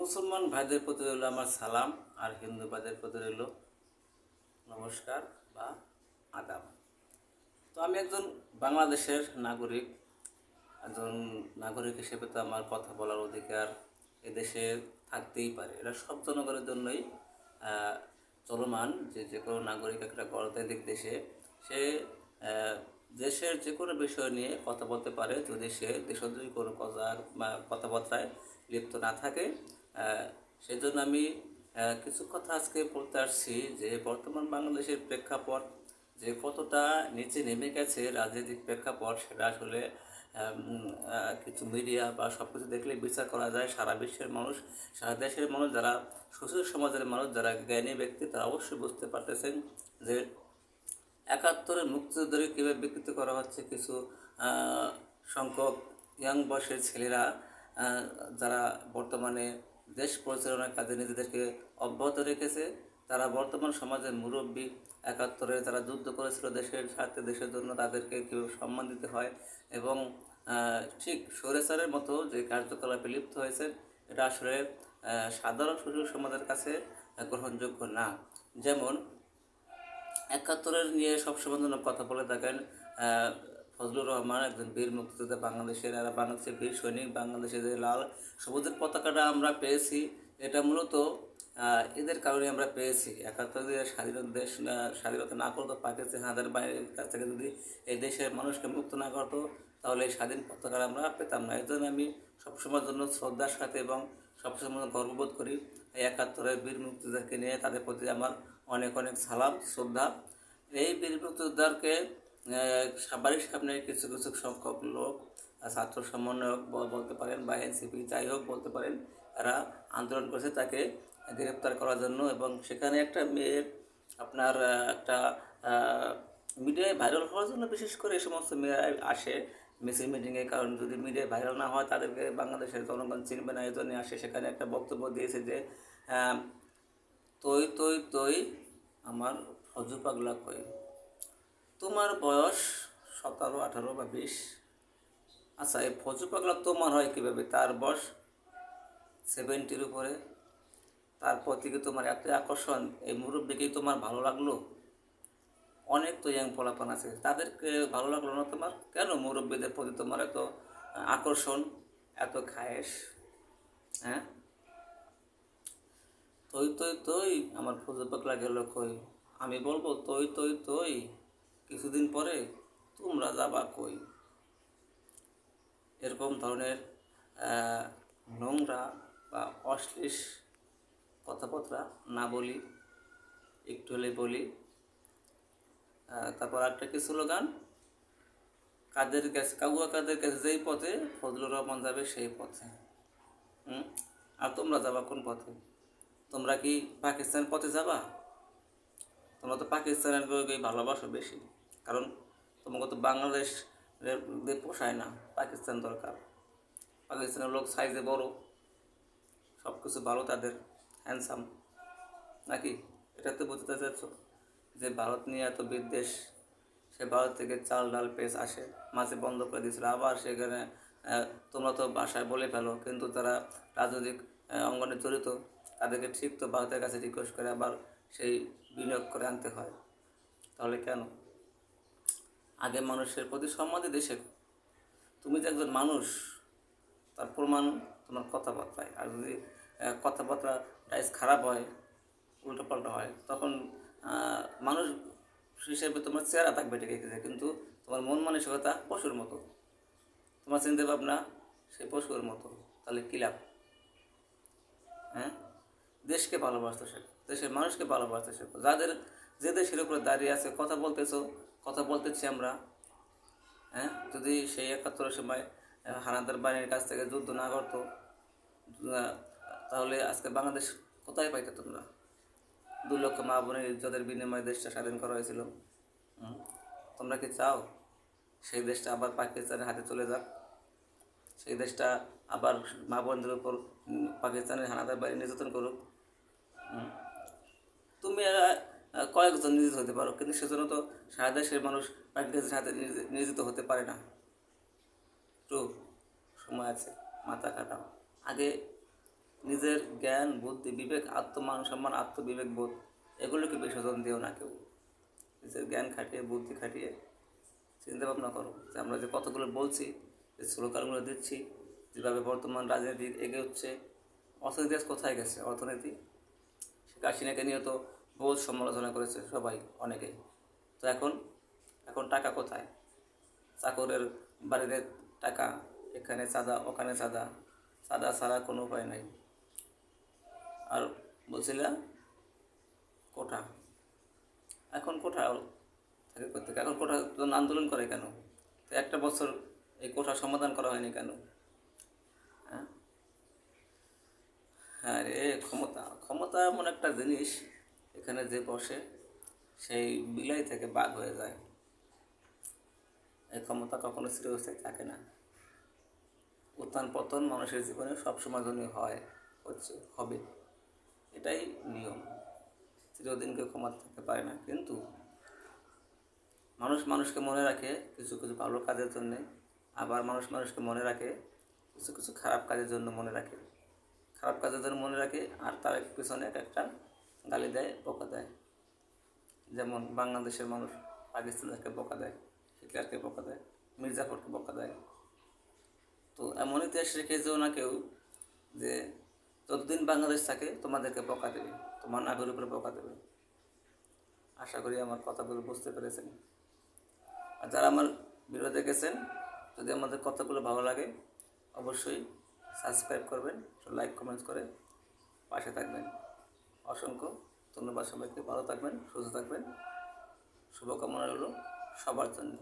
মুসলমান ভাইদের প্রতি রইল আমার সালাম, আর হিন্দু ভাইদের প্রতি রইল নমস্কার বা আদাব। তো আমি একজন বাংলাদেশের নাগরিক। একজন নাগরিক হিসেবে তো আমার কথা বলার অধিকার এদেশে থাকতেই পারে। এটা সব জনগণের জন্যই চলমান যে যে কোনো নাগরিক একটা গণতান্ত্রিক দেশে সে দেশের যে কোনো বিষয় নিয়ে কথা বলতে পারে, যদি সে দেশদ্রোহী কোনো কথাবার্তায় লিপ্ত না থাকে। সেজন্য আমি কিছু কথা আজকে বলতে আসছি যে বর্তমান বাংলাদেশের প্রেক্ষাপট যে কতটা নিচে নেমে গেছে রাজনৈতিক প্রেক্ষাপট, সেটা আসলে কিছু মিডিয়া বা সব কিছু দেখলে বিচার করা যায়। সারা বিশ্বের মানুষ, সারা দেশের মানুষ, যারা সুশীল সমাজের মানুষ, যারা জ্ঞানী ব্যক্তি, তারা অবশ্যই বুঝতে পারতেছেন যে ৭১-এর মুক্তিযুদ্ধকে কীভাবে বিকৃত করা হচ্ছে। কিছু সংখ্যক ইয়াং বয়সের ছেলেরা যারা বর্তমানে দেশ পরিচালনার কাজে নিজেদেরকে অব্যাহত রেখেছে, তারা বর্তমান সমাজের মুরব্বী। ৭১-এ যারা যুদ্ধ করেছিল দেশের স্বার্থে, দেশের জন্য, তাদেরকে কীভাবে সম্মান দিতে হয় এবং ঠিক স্বৈরাচারের মতো যে কার্যকলাপে লিপ্ত হয়েছে, এটা আসলে সাধারণ সুশীল সমাজের কাছে গ্রহণযোগ্য না। যেমন ৭১-এর নিয়ে সবসময় জন্য কথা বলে থাকেন ফজলুর রহমান, একজন বীর মুক্তিযোদ্ধা, বাংলাদেশের বীর সৈনিক। বাংলাদেশে যে লাল সবুজের পতাকাটা আমরা পেয়েছি, এটা মূলত এদের কারণে আমরা পেয়েছি। ৭১ স্বাধীনতা না করতো পাকিস্তান হানাদার বাহিনীর কাছ থেকে, যদি এই দেশের মানুষকে মুক্ত না করতো, তাহলে এই স্বাধীন পতাকাটা আমরা পেতাম না। এই জন্য আমি সবসময়ের জন্য শ্রদ্ধার সাথে এবং সবসময় গর্ববোধ করি এই ৭১-এর বীর মুক্তিযোদ্ধাকে নিয়ে। তাদের প্রতি আমার অনেক অনেক সালাম, শ্রদ্ধা। এই বীর মুক্তিযোদ্ধাকে বাড়ির সামনে কিছু কিছু সংখ্যক লোক, ছাত্র সমন্বয়ক বলতে পারেন বা এনসিপি যাই হোক বলতে পারেন, এরা আন্দোলন করেছে তাকে গ্রেপ্তার করার জন্য। এবং সেখানে একটা মেয়ের আপনার একটা মিডিয়ায় ভাইরাল হওয়ার জন্য বিশেষ করে এই সমস্ত মেয়েরা আসে মিছিল মিটিংয়ে। কারণ যদি মিডিয়ায় ভাইরাল না হয়, তাদেরকে বাংলাদেশের জনগণ চিনবে না, এই জন্য আসে। সেখানে একটা বক্তব্য দিয়েছে যে তৈ তৈ তৈ আমার ফজু পাগলা কই, তোমার বয়স ১৭, ১৮ বা ২০। আচ্ছা, এই ফজু পাগলা তোমার হয় কীভাবে? তার বয়স 70-র উপরে। তারপর থেকে তোমার এত আকর্ষণ, এই মুরব্বীকেই তোমার ভালো লাগলো? অনেক তো ইয়াং পোলাপান আছে, তাদেরকে ভালো লাগলো না তোমার? কেন মুরব্বীদের প্রতি তোমার এত আকর্ষণ, এত খায়েশ? হ্যাঁ, তৈ তৈ তৈ আমার ফজু পাগলা গেল কই। আমি বলবো তৈ তৈ তৈ কিছুদিন পরে তোমরা যাবা কই। এরকম ধরনের নোংরা বা অশ্লীল কথাবার্তা না বলি, একটু হলে বলি। তারপর একটা কি স্লোগান, কাদের কাছে যেই পথে ফজলুর রহমান যাবে সেই পথে। আর তোমরা যাবা কোন পথে? তোমরা কি পাকিস্তানের পথে যাবা? তোমরা তো পাকিস্তানের ভালোবাসো বেশি, কারণ তোমাকে তো বাংলাদেশ পোষায় না, পাকিস্তান দরকার। পাকিস্তানের লোক সাইজে বড়, সব কিছু ভালো, তাদের হ্যান্ডসাম, নাকি? এটা তো বুঝতে চাচ্ছ যে ভারত নিয়ে এত বিদ্বেষ। সে ভারত থেকে চাল ডাল পেঁয়াজ আসে, মাঝে বন্ধ করে দিয়েছিল, আবার সেখানে তোমরা তো বাসায় বলে ফেলো, কিন্তু যারা রাজনৈতিক অঙ্গনে জড়িত তাদেরকে ঠিক তো ভারতের কাছে রিকোয়েস্ট করে আবার সেই বিনিয়োগ করে আনতে হয়। তাহলে কেন? আগে মানুষের প্রতি সম্মান দিতে শেখো। তুমি যে একজন মানুষ, তার প্রমাণ তোমার কথাবার্তায়। আর যদি কথাবার্তা টাইজ খারাপ হয়, উল্টোপাল্টা হয়, তখন মানুষ হিসেবে তোমার চেহারা থাকবে ঠিক আছে, কিন্তু তোমার মন মানসিকতা পশুর মতো, তোমার চিন্তা ভাবনা সেই পশুর মতো। তাহলে কী লাভ? হ্যাঁ, দেশকে ভালোবাসতে শেখো, দেশের মানুষকে ভালোবাসতে শেখো। যে দেশের উপরে দাঁড়িয়ে আছে, কথা বলতেছি আমরা। হ্যাঁ, যদি সেই ৭১-এর সময় হানাদার বাহিনীর কাছ থেকে যুদ্ধ না করতো, তাহলে আজকে বাংলাদেশ কোথায় পাইতে তোমরা? ২ লক্ষ মা বোনের ইজ্জতের বিনিময়ে দেশটা স্বাধীন করা হয়েছিল। তোমরা কি চাও সেই দেশটা আবার পাকিস্তানের হাতে চলে যাক? সেই দেশটা আবার মা বোনদের উপর পাকিস্তানের হানাদার বাহিনী নির্যাতন করুক? তুমি কয়েকজন নিয়োজিত হতে পারো, কিন্তু সেজন্য তো সারা দেশের মানুষ পাকিস্তানের হাতে নিয়োজিত হতে পারে না। একটু সময় আছে, মাথা খাটাও। আগে নিজের জ্ঞান বুদ্ধি বিবেক আত্মমান সম্মান আত্মবিবেক বোধ এগুলোকে বিসর্জন দিও না কেউ। নিজের জ্ঞান খাটিয়ে বুদ্ধি খাটিয়ে চিন্তা ভাবনা করো যে আমরা যে কতগুলো বলছি, যে স্লোগানগুলো দিচ্ছি, যেভাবে বর্তমান রাজনীতি এগিয়ে হচ্ছে, অর্থনীতি আজ কোথায় গেছে? অর্থনীতি শেখ হাসিনাকে নিয়ে তো বহু সমালোচনা করেছে সবাই, অনেকেই। তো এখন টাকা কোথায়? চাকরের বাড়িতে টাকা, এখানে চাঁদা ওখানে চাঁদা, চাঁদা ছাড়া কোনো উপায় নাই। আর বলছিলাম কোঠা, এখন কোঠা থাকে প্রত্যেকে, এখন কোঠার জন্য আন্দোলন করে কেন? তো একটা বছর এই কোঠার সমাধান করা হয়নি কেন? হ্যাঁ হ্যাঁ রে, ক্ষমতা ক্ষমতা এমন একটা জিনিস, এখানে যে বসে সেই বিলাই থেকে বাঘ হয়ে যায়। এই ক্ষমতা কখনো চিরস্থায়ী থাকে না। উত্থান পতন মানুষের জীবনে সবসময় জন্য হয়, হবে, এটাই নিয়ম। চিরদিন কেউ ক্ষমতা থাকতে পারে না, কিন্তু মানুষ মানুষকে মনে রাখে কিছু কিছু ভালো কাজের জন্যে, আবার মানুষ মানুষকে মনে রাখে কিছু কিছু খারাপ কাজের জন্য মনে রাখে। খারাপ কাজের জন্য মনে রাখে আর তার পিছনে এক একটা গালি দেয়, বকা দেয়। যেমন বাংলাদেশের মানুষ পাকিস্তানকে বকা দেয়, হিটলারকে বকা দেয়, মির্জাফরকে বকা দেয়। তো এমন ইতিহাস রেখে যেও না কেউ যে যতদিন বাংলাদেশ থাকে তোমাদেরকে বকা দেবে, তোমার নাগরিক উপরে বকা দেবে। আশা করি আমার কথাগুলো বুঝতে পেরেছেন। আর যারা আমার ভিডিও দেখেছেন, যদি আমাদের কথাগুলো ভালো লাগে অবশ্যই সাবস্ক্রাইব করবেন, লাইক কমেন্টস করে পাশে থাকবেন। অসংখ্য ধন্যবাদ সবাইকে। ভালো থাকবেন, সুস্থ থাকবেন, শুভকামনা রইল সবার জন্য।